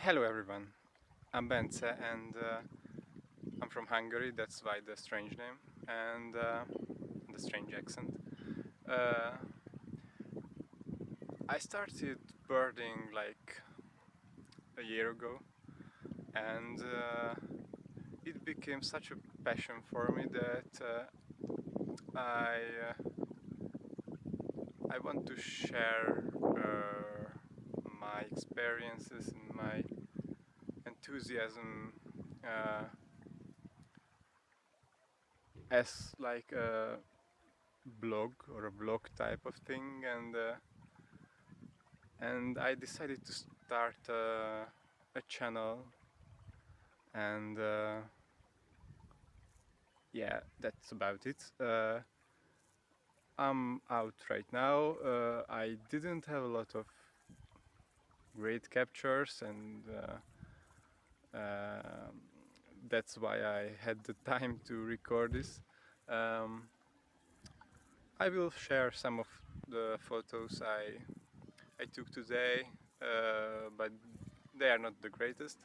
Hello everyone, I'm Bence and I'm from Hungary, that's why the strange name and the strange accent. Uh, I started birding like a year ago and it became such a passion for me that I want to share my experiences and my enthusiasm uh, as like a blog or a blog type of thing and I decided to start a channel and yeah, that's about it. I'm out right now. I didn't have a lot of great captures and that's why I had the time to record this. Um, I will share some of the photos I took today, but they are not the greatest.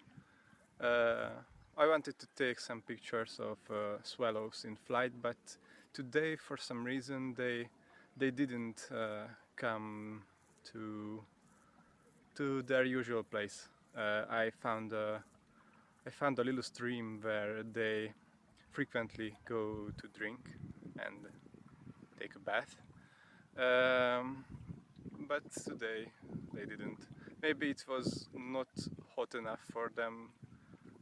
Uh, I wanted to take some pictures of swallows in flight, but today, for some reason, they didn't come to to their usual place. I found a little stream where they frequently go to drink and take a bath. Um, but today they didn't. Maybe it was not hot enough for them.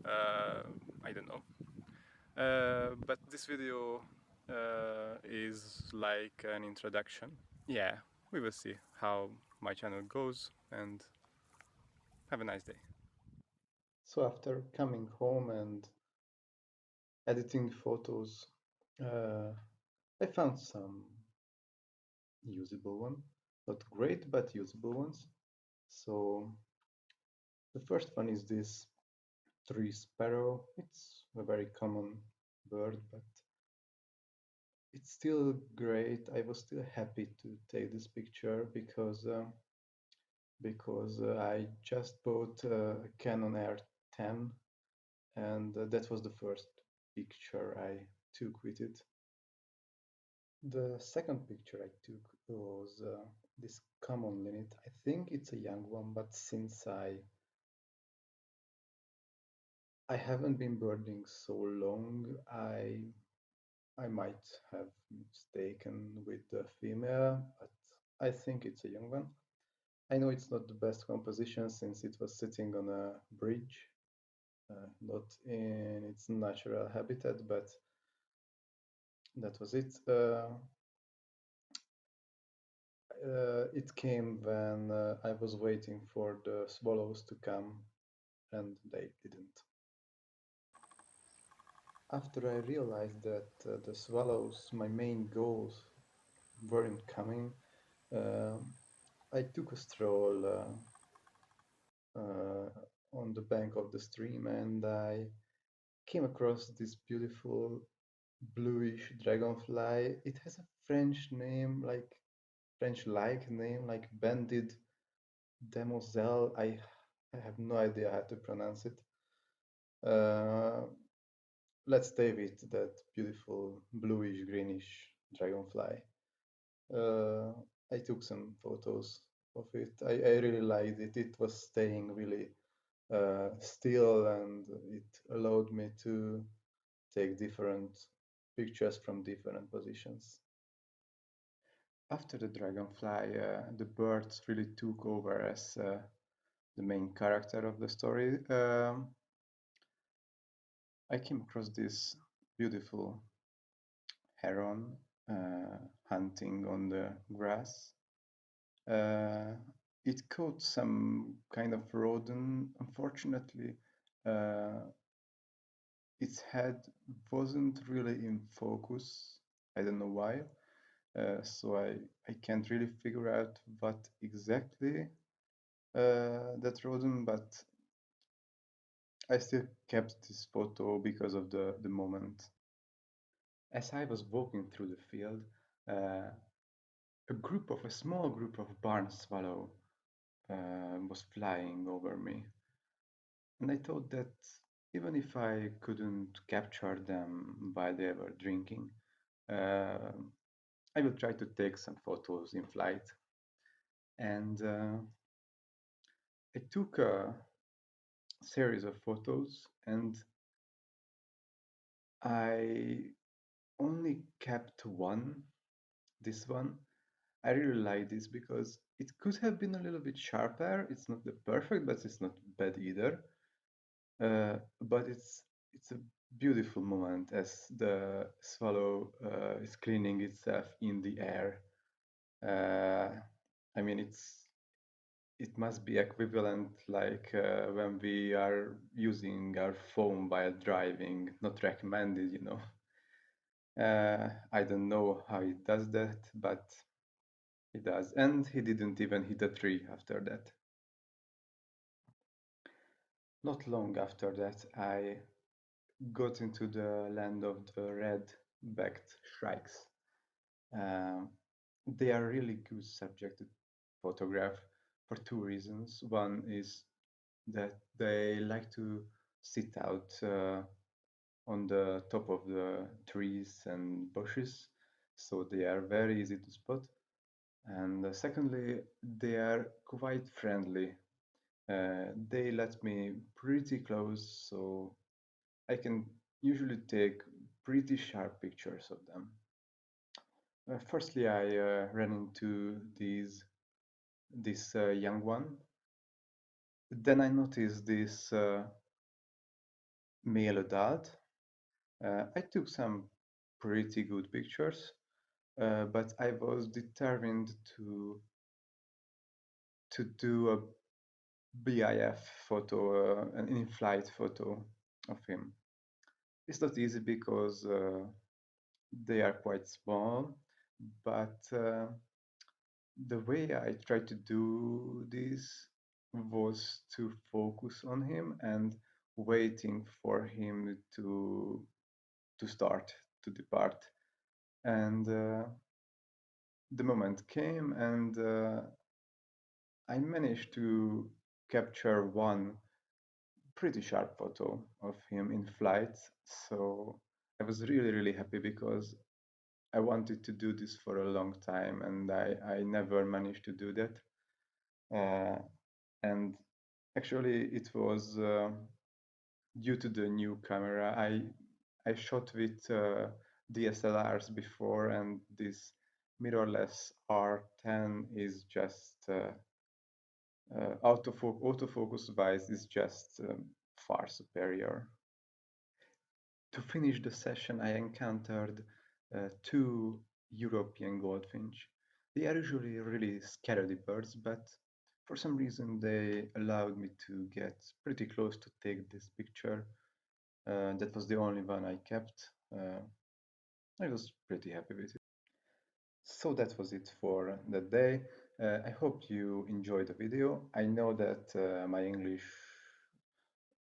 Uh, I don't know. But this video is like an introduction. Yeah, we will see how my channel goes and have a nice day. So after coming home and editing photos, uh, I found some usable one. Not great, but usable ones. So the first one is this tree sparrow. It's a very common bird, but it's still great. I was still happy to take this picture because I just bought a Canon R10, and that was the first picture I took with it. The second picture I took was this common linnet. I think it's a young one, but since I haven't been birding so long, I might have mistaken with the female, but I think it's a young one. I know it's not the best composition since it was sitting on a bridge, not in its natural habitat, but that was it. It came when I was waiting for the swallows to come, and they didn't. After I realized that the swallows, my main goals, weren't coming, uh, I took a stroll uh, on the bank of the stream and I came across this beautiful bluish dragonfly. It has a French name, like French-like name, like banded demoiselle. I have no idea how to pronounce it. Uh, let's stay with that beautiful bluish greenish dragonfly. Uh, I took some photos of it. I really liked it. It was staying really still and it allowed me to take different pictures from different positions. After the dragonfly, the birds really took over as the main character of the story. I came across this beautiful heron hunting on the grass. Uh, it caught some kind of rodent. Unfortunately, uh, its head wasn't really in focus. I don't know why. So I can't really figure out what exactly that rodent, but I still kept this photo because of the moment. As I was walking through the field, uh, a small group of barn swallow was flying over me. And I thought that even if I couldn't capture them while they were drinking, uh, I will try to take some photos in flight. And I took a series of photos, and I only kept one, this one. I really like this because it could have been a little bit sharper. It's not the perfect, but it's not bad either. But it's a beautiful moment as the swallow is cleaning itself in the air. Uh, I mean, it must be equivalent like when we are using our phone while driving, not recommended, you know. I don't know how he does that, but he does. And he didn't even hit a tree after that. Not long after that, I got into the land of the red-backed shrikes. Uh, they are really good subject to photograph for two reasons. One is that they like to sit out on the top of the trees and bushes, so they are very easy to spot. And secondly, they are quite friendly. They let me pretty close, so I can usually take pretty sharp pictures of them. Firstly, I ran into this young one. Then I noticed this male adult. I took some pretty good pictures, but I was determined to do a BIF photo, an in-flight photo of him. It's not easy because they are quite small, but the way I tried to do this was to focus on him and waiting for him to start to depart. And the moment came, and I managed to capture one pretty sharp photo of him in flight. So I was really, really happy because I wanted to do this for a long time, and I never managed to do that. Uh, and actually, it was due to the new camera. I shot with DSLRs before, and this mirrorless R10 is just autofocus wise is just far superior. To finish the session, I encountered two European goldfinch. They are usually really scaredy birds, but for some reason they allowed me to get pretty close to take this picture. That was the only one I kept. I was pretty happy with it. So that was it for that day. I hope you enjoyed the video. I know that my English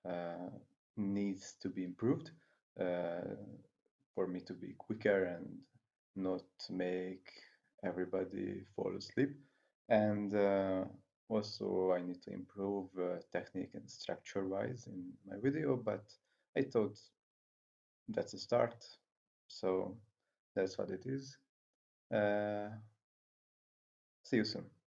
uh, needs to be improved uh, for me to be quicker and not make everybody fall asleep. And also, I need to improve technique and structure wise in my video, but I thought that's a start. So that's what it is. Uh, See you soon.